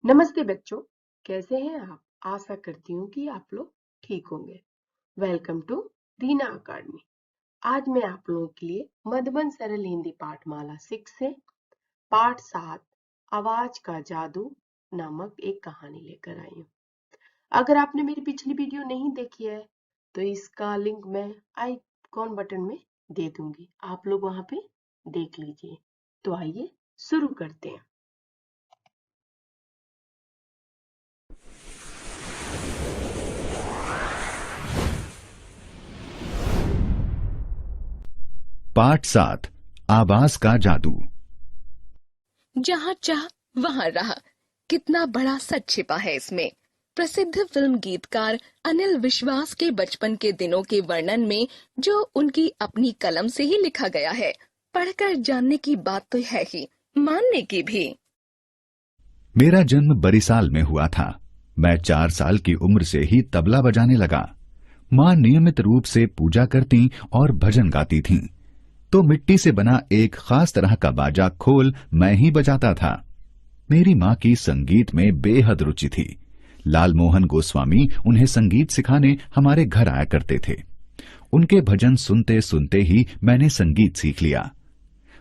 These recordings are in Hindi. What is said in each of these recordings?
नमस्ते बच्चों, कैसे हैं आप? आशा करती हूँ कि आप लोग ठीक होंगे। Welcome to Reena academy. आज मैं आप लोगों के लिए मधुबन सरल हिंदी पाठमाला 6 से पाठ 7 आवाज का जादू नामक एक कहानी लेकर आई हूँ। अगर आपने मेरी पिछली वीडियो नहीं देखी है तो इसका लिंक मैं आइकॉन बटन में दे दूंगी, आप लोग वहां पे देख लीजिए। तो आइए शुरू करते हैं। पाठ 7 आवाज का जादू। जहाँ चाह वहाँ राह, कितना बड़ा सच छिपा है इसमें। प्रसिद्ध फिल्म गीतकार अनिल विश्वास के बचपन के दिनों के वर्णन में जो उनकी अपनी कलम से ही लिखा गया है, पढ़कर जानने की बात तो है ही, मानने की भी। मेरा जन्म बरिसाल में हुआ था। मैं 4 साल की उम्र से ही तबला बजाने लगा। माँ नियमित रूप से पूजा करती और भजन गाती थीं, तो मिट्टी से बना एक खास तरह का बाजा खोल मैं ही बजाता था। मेरी माँ की संगीत में बेहद रुचि थी। लाल मोहन गोस्वामी उन्हें संगीत सिखाने हमारे घर आया करते थे। उनके भजन सुनते सुनते ही मैंने संगीत सीख लिया।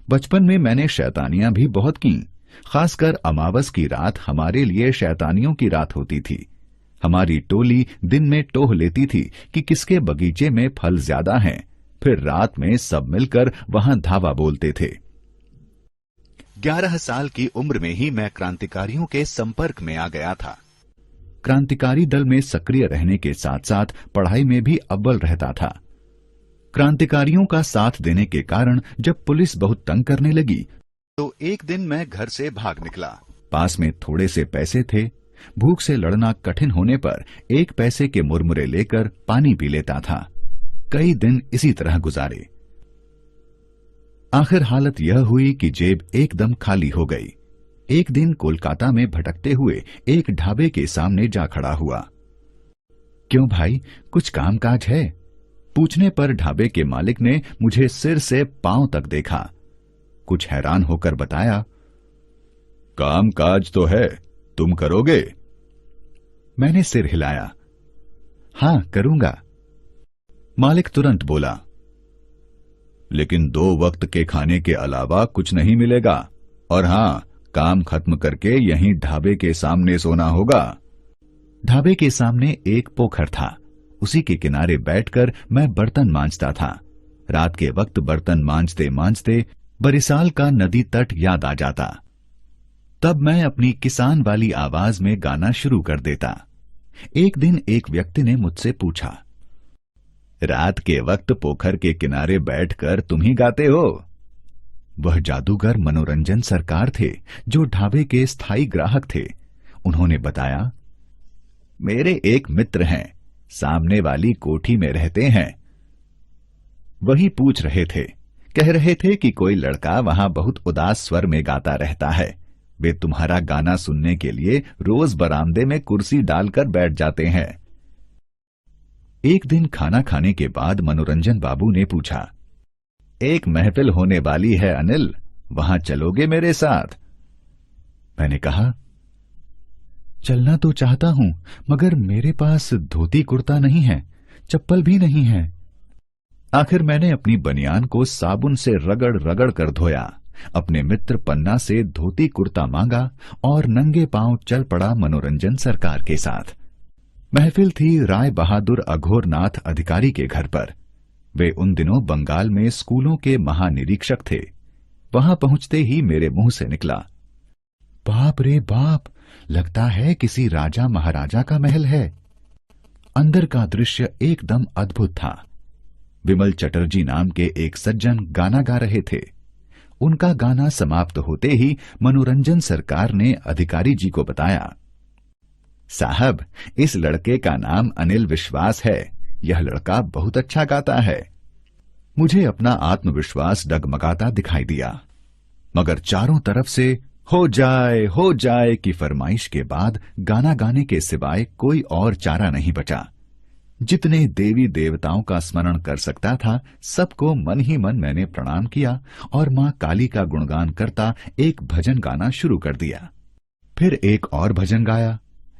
बचपन में मैंने शैतानियां भी बहुत की। खासकर अमावस की रात हमारे लिए शैतानियों की रात होती थी। हमारी टोली दिन में टोह लेती थी कि किसके बगीचे में फल ज्यादा हैं, फिर रात में सब मिलकर वहां धावा बोलते थे। 11 साल की उम्र में ही मैं क्रांतिकारियों के संपर्क में आ गया था। क्रांतिकारी दल में सक्रिय रहने के साथ साथ पढ़ाई में भी अव्वल रहता था। क्रांतिकारियों का साथ देने के कारण जब पुलिस बहुत तंग करने लगी तो एक दिन मैं घर से भाग निकला। पास में थोड़े से पैसे थे। भूख से लड़ना कठिन होने पर 1 पैसे के मुरमुरे लेकर पानी पी लेता था। कई दिन इसी तरह गुजारे। आखिर हालत यह हुई कि जेब एकदम खाली हो गई। एक दिन कोलकाता में भटकते हुए एक ढाबे के सामने जा खड़ा हुआ। क्यों भाई, कुछ काम काज है? पूछने पर ढाबे के मालिक ने मुझे सिर से पांव तक देखा। कुछ हैरान होकर बताया, काम काज तो है, तुम करोगे? मैंने सिर हिलाया, हां करूंगा। मालिक तुरंत बोला, लेकिन 2 वक्त के खाने के अलावा कुछ नहीं मिलेगा, और हां, काम खत्म करके यहीं ढाबे के सामने सोना होगा। ढाबे के सामने एक पोखर था। उसी के किनारे बैठकर मैं बर्तन मांजता था। रात के वक्त बर्तन मांजते मांजते बरिसाल का नदी तट याद आ जाता। तब मैं अपनी किसान वाली आवाज में गाना शुरू कर देता। एक दिन एक व्यक्ति ने मुझसे पूछा, रात के वक्त पोखर के किनारे बैठकर तुम ही गाते हो? वह जादूगर मनोरंजन सरकार थे, जो ढाबे के स्थायी ग्राहक थे। उन्होंने बताया, मेरे एक मित्र हैं, सामने वाली कोठी में रहते हैं। वही पूछ रहे थे, कह रहे थे कि कोई लड़का वहां बहुत उदास स्वर में गाता रहता है। वे तुम्हारा गाना सुनने के लिए रोज बरामदे में कुर्सी डालकर बैठ जाते हैं। एक दिन खाना खाने के बाद मनोरंजन बाबू ने पूछा, एक महफिल होने वाली है अनिल, वहां चलोगे मेरे साथ? मैंने कहा, चलना तो चाहता हूं, मगर मेरे पास धोती कुर्ता नहीं है, चप्पल भी नहीं है। आखिर मैंने अपनी बनियान को साबुन से रगड़ रगड़ कर धोया, अपने मित्र पन्ना से धोती कुर्ता मांगा और नंगे पांव चल पड़ा मनोरंजन सरकार के साथ। महफिल थी राय बहादुर अघोरनाथ अधिकारी के घर पर। वे उन दिनों बंगाल में स्कूलों के महानिरीक्षक थे। वहां पहुंचते ही मेरे मुंह से निकला, बाप रे बाप, लगता है किसी राजा महाराजा का महल है। अंदर का दृश्य एकदम अद्भुत था। विमल चटर्जी नाम के एक सज्जन गाना गा रहे थे। उनका गाना समाप्त होते ही मनोरंजन सरकार ने अधिकारी जी को बताया, साहब, इस लड़के का नाम अनिल विश्वास है। यह लड़का बहुत अच्छा गाता है। मुझे अपना आत्मविश्वास डगमगाता दिखाई दिया, मगर चारों तरफ से हो जाए की फरमाइश के बाद गाना गाने के सिवाय कोई और चारा नहीं बचा। जितने देवी देवताओं का स्मरण कर सकता था, सबको मन ही मन मैंने प्रणाम किया और मां काली का गुणगान करता एक भजन गाना शुरू कर दिया। फिर एक और भजन गाया।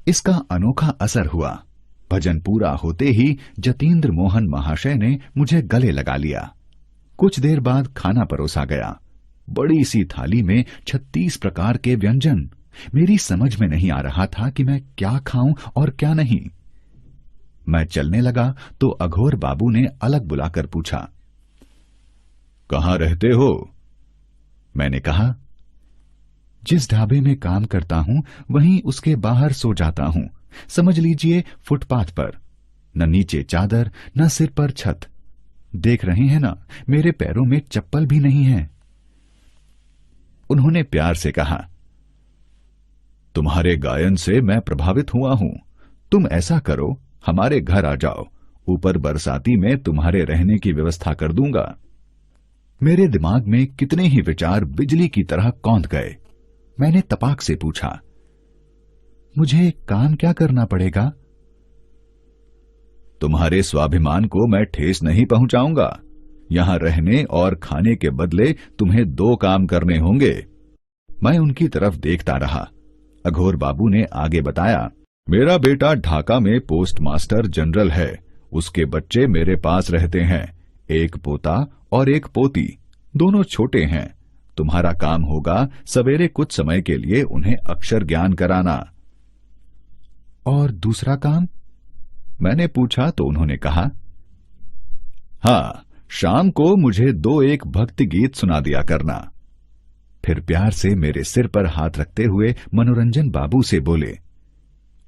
इसका अनोखा असर हुआ। भजन पूरा होते ही जतीन्द्र मोहन महाशय ने मुझे गले लगा लिया। कुछ देर बाद खाना परोसा गया। बड़ी सी थाली में 36 प्रकार के व्यंजन। मेरी समझ में नहीं आ रहा था कि मैं क्या खाऊं और क्या नहीं। मैं चलने लगा तो अघोर बाबू ने अलग बुलाकर पूछा, कहाँ रहते हो? मैंने कहा, जिस ढाबे में काम करता हूं वहीं उसके बाहर सो जाता हूं। समझ लीजिए फुटपाथ पर। न नीचे चादर न सिर पर छत। देख रहे हैं ना, मेरे पैरों में चप्पल भी नहीं है। उन्होंने प्यार से कहा, तुम्हारे गायन से मैं प्रभावित हुआ हूं। तुम ऐसा करो, हमारे घर आ जाओ। ऊपर बरसाती में तुम्हारे रहने की व्यवस्था कर दूंगा। मेरे दिमाग में कितने ही विचार बिजली की तरह कौंध गए। मैंने तपाक से पूछा, मुझे काम क्या करना पड़ेगा? तुम्हारे स्वाभिमान को मैं ठेस नहीं पहुंचाऊंगा। यहां रहने और खाने के बदले तुम्हें 2 काम करने होंगे। मैं उनकी तरफ देखता रहा। अघोर बाबू ने आगे बताया, मेरा बेटा ढाका में पोस्ट मास्टर जनरल है। उसके बच्चे मेरे पास रहते हैं, एक पोता और एक पोती। दोनों छोटे हैं। तुम्हारा काम होगा सवेरे कुछ समय के लिए उन्हें अक्षर ज्ञान कराना। और दूसरा काम? मैंने पूछा तो उन्होंने कहा, हाँ, शाम को मुझे 2-1 भक्ति गीत सुना दिया करना। फिर प्यार से मेरे सिर पर हाथ रखते हुए मनोरंजन बाबू से बोले,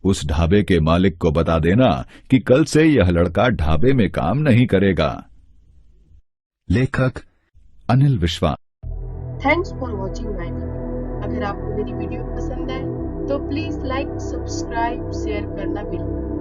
उस ढाबे के मालिक को बता देना कि कल से यह लड़का ढाबे में काम नहीं करेगा। लेखक अनिल विश्वास। Thanks for watching my video. अगर आपको मेरी वीडियो पसंद आए तो प्लीज लाइक, सब्सक्राइब, शेयर करना बिल्कुल